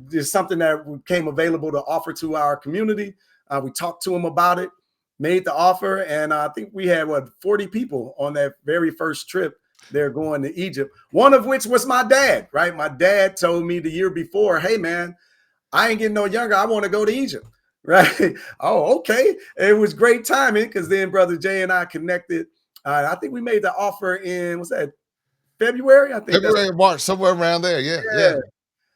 There's something that became available to offer to our community. We talked to them about it, made the offer, and I think we had 40 people on that very first trip. They're going to Egypt, one of which was my dad, right? My dad told me the year before, hey man, I ain't getting no younger, I want to go to Egypt. Right. Oh, okay. It was great timing because then Brother Jay and I connected. I think we made the offer in, what's that, February? I think that's February, March, somewhere around there. Yeah, yeah. yeah.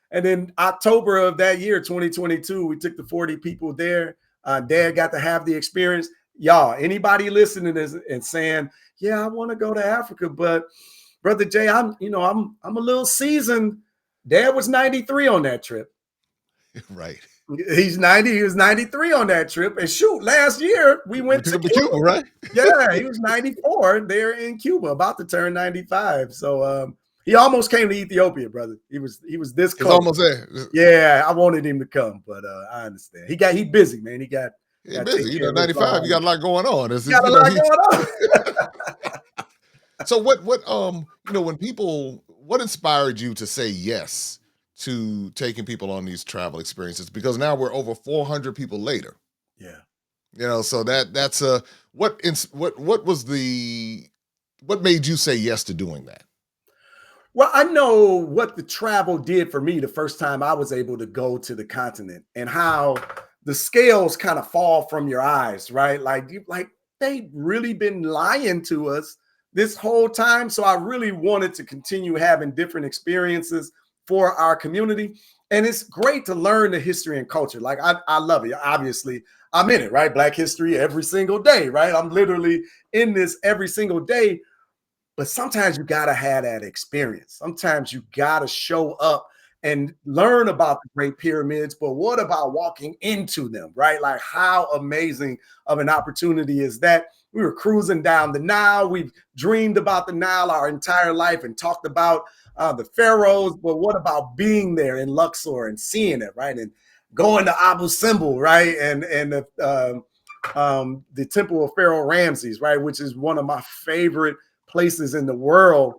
And then October of that year, 2022, we took the 40 people there. Dad got to have the experience. Y'all, anybody listening to this and saying, yeah, I want to go to Africa, but Brother Jay, I'm a little seasoned. Dad was 93 on that trip. Right. He's 90. He was 93 on that trip. And shoot, last year we went took to him to Cuba, right? Yeah, he was 94 there in Cuba, about to turn 95. So he almost came to Ethiopia, brother. He was this He's close. almost there. Yeah, I wanted him to come, but I understand. He busy, man. He got busy. 95, you got a lot going on. Got a lot going on. So when people, what inspired you to say yes to taking people on these travel experiences? Because now we're over 400 people later. Yeah. So that's a what was what made you say yes to doing that? Well, I know what the travel did for me the first time I was able to go to the continent, and how the scales kind of fall from your eyes, right? Like they really been lying to us this whole time. So I really wanted to continue having different experiences for our community. And it's great to learn the history and culture. Like I love it. Obviously, I'm in it, right? Black history every single day, right? I'm literally in this every single day, but sometimes you got to have that experience. Sometimes you got to show up and learn about the Great Pyramids. But what about walking into them, right? Like, how amazing of an opportunity is that? We were cruising down the Nile. We've dreamed about the Nile our entire life and talked about the pharaohs. But what about being there in Luxor and seeing it, right? And going to Abu Simbel, right? The Temple of Pharaoh Ramses, right? Which is one of my favorite places in the world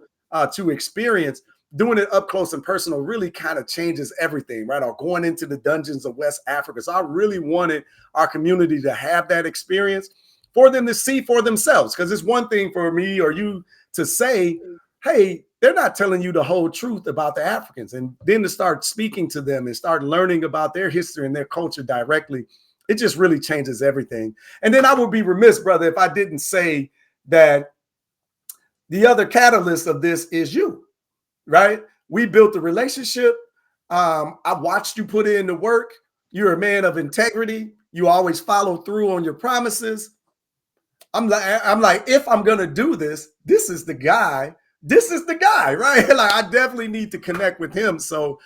to experience. Doing it up close and personal really kind of changes everything, right? Or going into the dungeons of West Africa. So I really wanted our community to have that experience for them to see for themselves. Because it's one thing for me or you to say, hey, they're not telling you the whole truth about the Africans. And then to start speaking to them and start learning about their history and their culture directly, it just really changes everything. And then I would be remiss, brother, if I didn't say that the other catalyst of this is you, right? We built a relationship. I watched you put in the work. You're a man of integrity. You always follow through on your promises. I'm like, if I'm gonna do this, this is the guy. This is the guy, right? Like, I definitely need to connect with him. So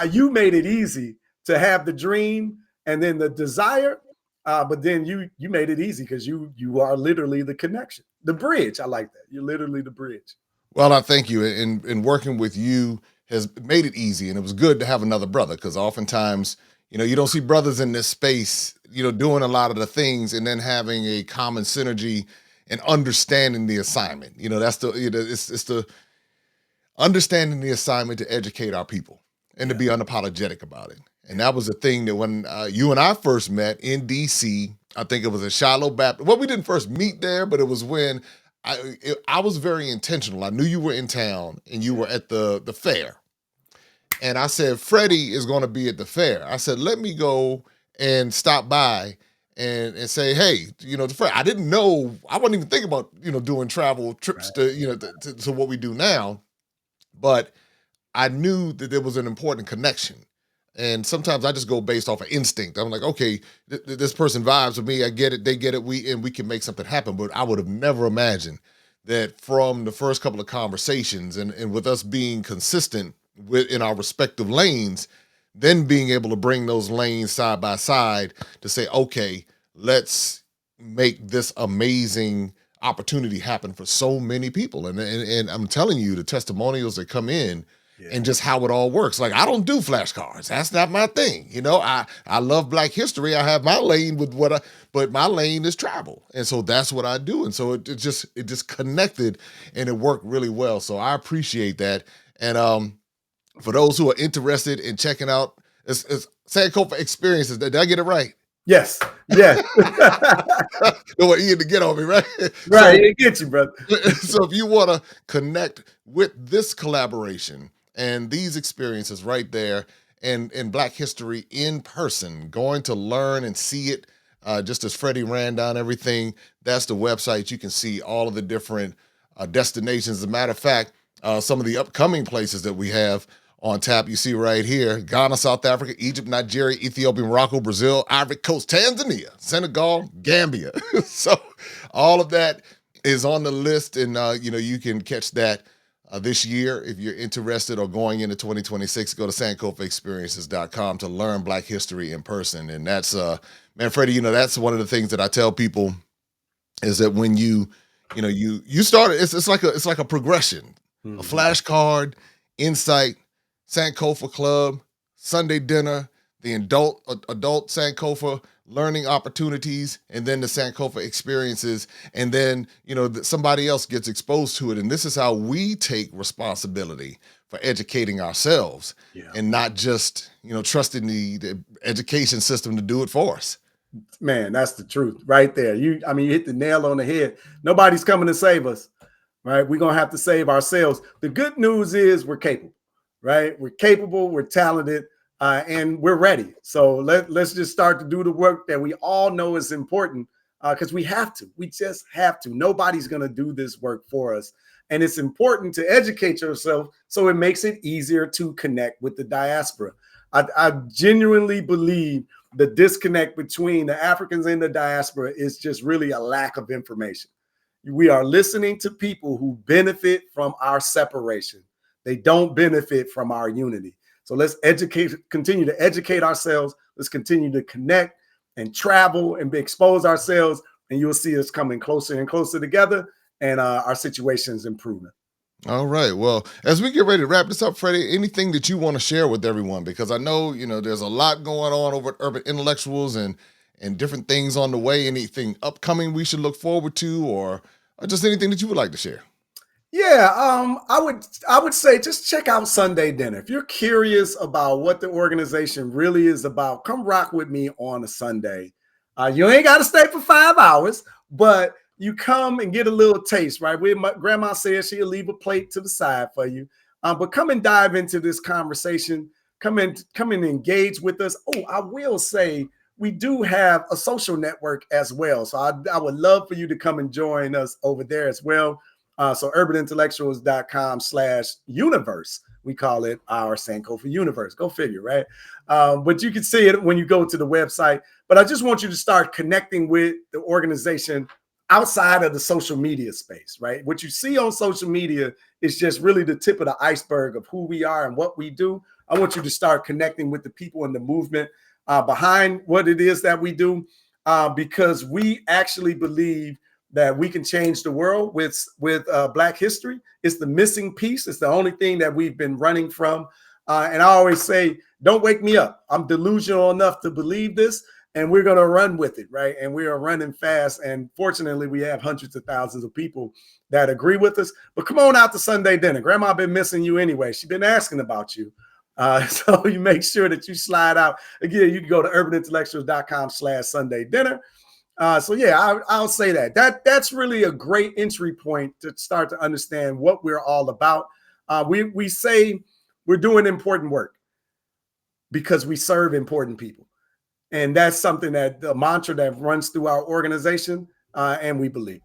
you made it easy to have the dream and then the desire. But then you made it easy because you are literally the connection, the bridge. I like that. You're literally the bridge. Well, I thank you. In working with you has made it easy, and it was good to have another brother because oftentimes, you don't see brothers in this space, doing a lot of the things, and then having a common synergy and understanding the assignment. That's it's the understanding the assignment to educate our people and to Yeah. be unapologetic about it. And that was the thing that when you and I first met in DC, I think it was at Shiloh Baptist. Well, we didn't first meet there, but it was when I was very intentional. I knew you were in town and you were at the fair. And I said, Freddie is going to be at the fair. I said, let me go and stop by and say, hey, the fair. I didn't know, I wasn't even thinking about, doing travel trips Right. to what we do now. But I knew that there was an important connection. And sometimes I just go based off of instinct. I'm like, okay, this person vibes with me. I get it. They get it. We can make something happen. But I would have never imagined that from the first couple of conversations and with us being consistent in our respective lanes, then being able to bring those lanes side by side to say, okay, let's make this amazing opportunity happen for so many people. And I'm telling you, the testimonials that come in Yeah. and just how it all works. Like, I don't do flashcards. That's not my thing. I love Black history. I have my lane with but my lane is travel. And so that's what I do. And so it just connected and it worked really well. So I appreciate that. And for those who are interested in checking out it's Sankofa experiences, did I get it right? Yes. Yes. Don't want Ian to get on me, right? Right. So It gets you, brother. so if you want to connect with this collaboration and these experiences right there and in Black history in person, going to learn and see it, just as Freddie ran down everything, that's the website. You can see all of the different destinations. As a matter of fact, some of the upcoming places that we have on tap, you see right here: Ghana, South Africa, Egypt, Nigeria, Ethiopia, Morocco, Brazil, Ivory Coast, Tanzania, Senegal, Gambia. So all of that is on the list, and you can catch that this year if you're interested or going into 2026. Go to sankofaexperiences.com to learn Black history in person. And that's man, Freddie, that's one of the things that I tell people is that when you start it's like a progression: a Mhm. flashcard, insight, Sankofa Club, Sunday dinner, the adult Sankofa learning opportunities, and then the Sankofa experiences, and then somebody else gets exposed to it, and this is how we take responsibility for educating ourselves Yeah. and not just trusting the education system to do it for us. Man, that's the truth right there. You hit the nail on the head. Nobody's coming to save us, right? We're going to have to save ourselves. The good news is we're capable, right? We're capable, we're talented, and we're ready. So let's just start to do the work that we all know is important, because we have to. We just have to. Nobody's going to do this work for us. And it's important to educate yourself so it makes it easier to connect with the diaspora. I genuinely believe the disconnect between the Africans and the diaspora is just really a lack of information. We are listening to people who benefit from our separation. They don't benefit from our unity. So let's continue to educate ourselves. Let's continue to connect and travel and expose ourselves. And you'll see us coming closer and closer together, and our situation is improving. All right. Well, as we get ready to wrap this up, Freddie, anything that you want to share with everyone? Because I know, there's a lot going on over at Urban Intellectuals and different things on the way. Anything upcoming we should look forward to, or just anything that you would like to share? Yeah, I would say just check out Sunday Dinner. If you're curious about what the organization really is about, come rock with me on a Sunday. You ain't got to stay for 5 hours, but you come and get a little taste, right? My grandma says she'll leave a plate to the side for you. But come and dive into this conversation. Come and engage with us. Oh, I will say we do have a social network as well. So I would love for you to come and join us over there as well. So urbanintellectuals.com/universe. We call it our Sankofa universe. Go figure, right? But you can see it when you go to the website. But I just want you to start connecting with the organization outside of the social media space, right? What you see on social media is just really the tip of the iceberg of who we are and what we do. I want you to start connecting with the people in the movement behind what it is that we do, because we actually believe that we can change the world with Black history. It's the missing piece. It's the only thing that we've been running from. And I always say, don't wake me up. I'm delusional enough to believe this, and we're going to run with it, right? And we are running fast. And fortunately, we have hundreds of thousands of people that agree with us. But come on out to Sunday Dinner. Grandma been missing you anyway. She's been asking about you. So you make sure that you slide out. Again, you can go to urbanintellectuals.com/Sunday Dinner. So yeah, I'll say that's really a great entry point to start to understand what we're all about. We say we're doing important work because we serve important people, and that's something that the mantra that runs through our organization, and we believe.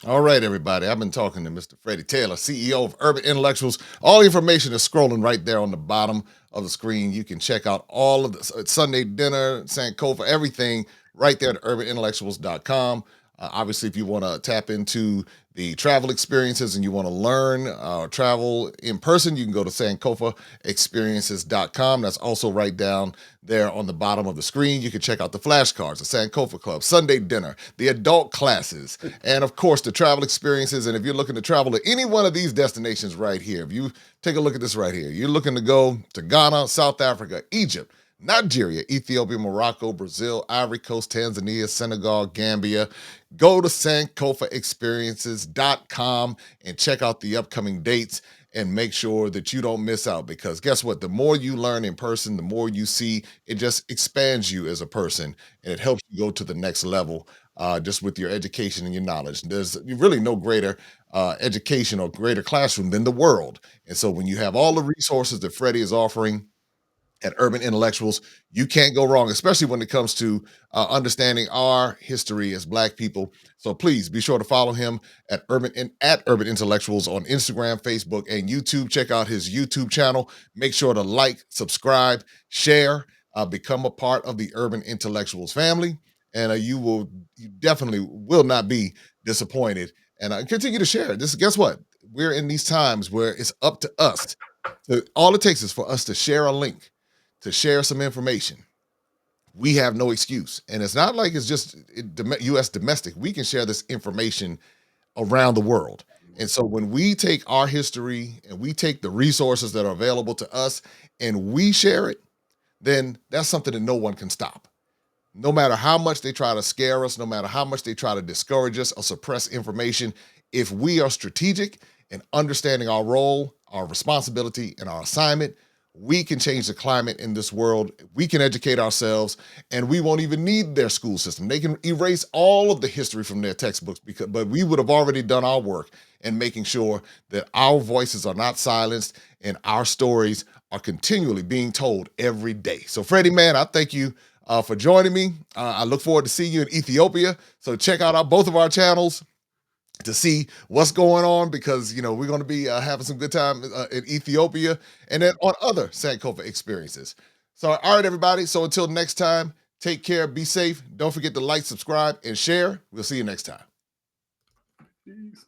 All right, everybody. I've been talking to Mr. Freddie Taylor, CEO of Urban Intellectuals. All the information is scrolling right there on the bottom of the screen. You can check out all of the Sunday Dinner, Sankofa, everything right there at urbanintellectuals.com. Obviously, if you want to tap into the travel experiences and you want to learn travel in person, you can go to sankofaexperiences.com. That's also right down there on the bottom of the screen. You can check out the flashcards, the Sankofa Club, Sunday Dinner, the adult classes, and of course, the travel experiences. And if you're looking to travel to any one of these destinations right here, if you take a look at this right here, you're looking to go to Ghana, South Africa, Egypt, Nigeria, Ethiopia, Morocco, Brazil, Ivory Coast, Tanzania, Senegal, Gambia. Go to sankofaexperiences.com and check out the upcoming dates and make sure that you don't miss out, because guess what? The more you learn in person, the more you see, it just expands you as a person, and it helps you go to the next level just with your education and your knowledge. There's really no greater education or greater classroom than the world. And so when you have all the resources that Freddie is offering at Urban Intellectuals, you can't go wrong, especially when it comes to understanding our history as Black people. So please be sure to follow him at Urban Intellectuals on Instagram, Facebook, and YouTube. Check out his YouTube channel. Make sure to like, subscribe, share, become a part of the Urban Intellectuals family, and you definitely will not be disappointed. And continue to share it. Guess what? We're in these times where it's up to us. All it takes is for us to share a link, to share some information. We have no excuse. And it's not like it's just US domestic. We can share this information around the world. And so when we take our history and we take the resources that are available to us and we share it, then that's something that no one can stop. No matter how much they try to scare us, no matter how much they try to discourage us or suppress information, if we are strategic in understanding our role, our responsibility, and our assignment, we can change the climate in this world. We can educate ourselves, and we won't even need their school system. They can erase all of the history from their textbooks, but we would have already done our work in making sure that our voices are not silenced and our stories are continually being told every day. So, Freddie, man, I thank you for joining me. I look forward to seeing you in Ethiopia. So check out both of our channels to see what's going on, because we're going to be having some good time in Ethiopia and then on other Sankofa experiences. So, all right, everybody. So until next time, take care, be safe. Don't forget to like, subscribe, and share. We'll see you next time. Peace.